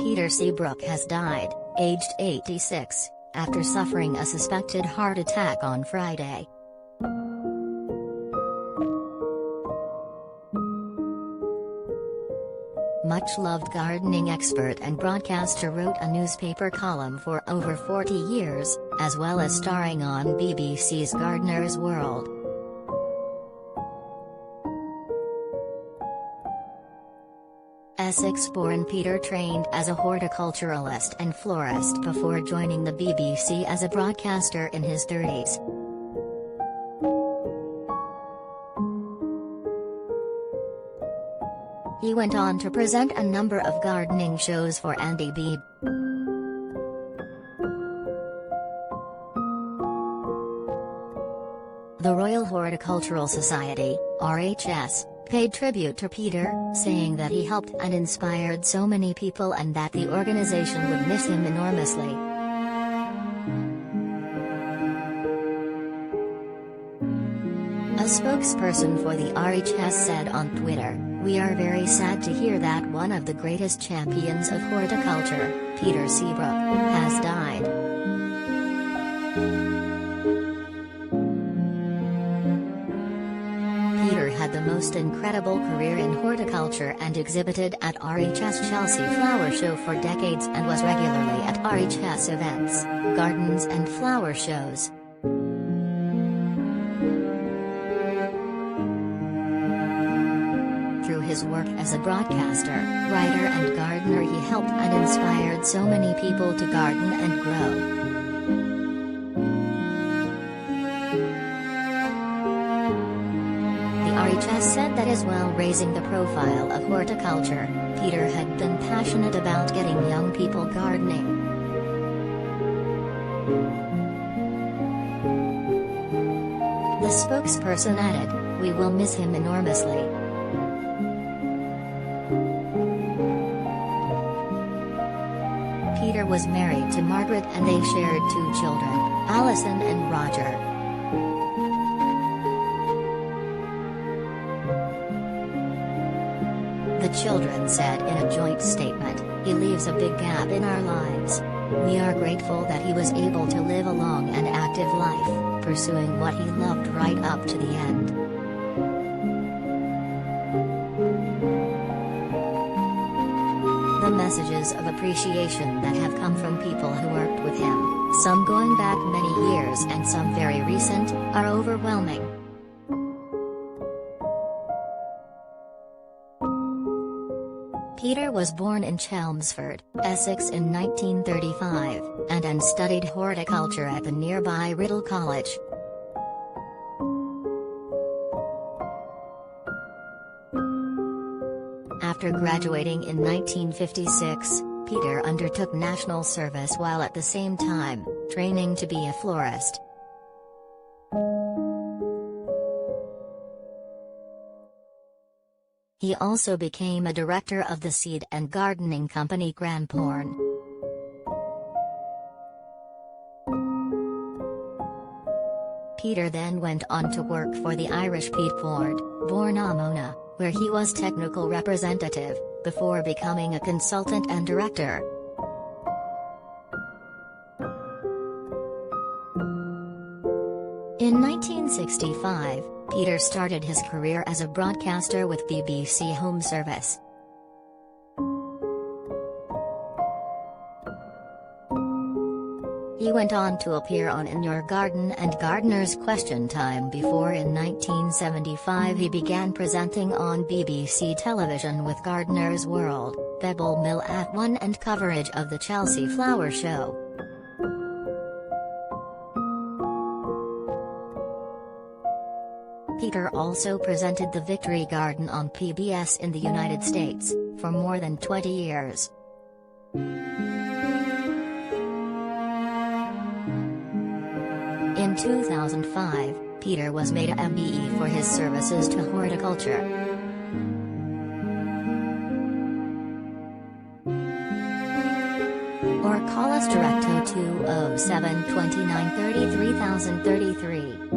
Peter Seabrook has died, aged 86, after suffering a suspected heart attack on Friday. Much-loved gardening expert and broadcaster wrote a newspaper column for over 40 years, as well as starring on BBC's Gardener's World. Essex-born Peter trained as a horticulturalist and florist before joining the BBC as a broadcaster in his 30s. He went on to present a number of gardening shows for Auntie Beeb. The Royal Horticultural Society, RHS, paid tribute to Peter, saying that he helped and inspired so many people and that the organization would miss him enormously. A spokesperson for the RHS said on Twitter, "We are very sad to hear that one of the greatest champions of horticulture, Peter Seabrook, has died. Peter had the most incredible career in horticulture and exhibited at RHS Chelsea Flower Show for decades and was regularly at RHS events, gardens and flower shows. Through his work as a broadcaster, writer and gardener, he helped and inspired so many people to garden and grow. RHS said that as well raising the profile of horticulture, Peter had been passionate about getting young people gardening. The spokesperson added, "We will miss him enormously." Peter was married to Margaret and they shared 2 children, Alison and Roger. The children said in a joint statement, "He leaves a big gap in our lives. We are grateful that he was able to live a long and active life, pursuing what he loved right up to the end." The messages of appreciation that have come from people who worked with him, some going back many years and some very recent, are overwhelming. Peter was born in Chelmsford, Essex in 1935, and studied horticulture at the nearby Riddle College. After graduating in 1956, Peter undertook national service while at the same time, training to be a florist. He also became a director of the seed and gardening company Granporn. Peter then went on to work for the Irish peat board, Born Amona, where he was technical representative, before becoming a consultant and director. In 1965, Peter started his career as a broadcaster with BBC Home Service. He went on to appear on In Your Garden and Gardener's Question Time before in 1975 he began presenting on BBC television with Gardener's World, Pebble Mill at 1 and coverage of the Chelsea Flower Show. Peter also presented the Victory Garden on PBS in the United States, for more than 20 years. In 2005, Peter was made a MBE for his services to horticulture. Or call us direct 0207 29 30 3033.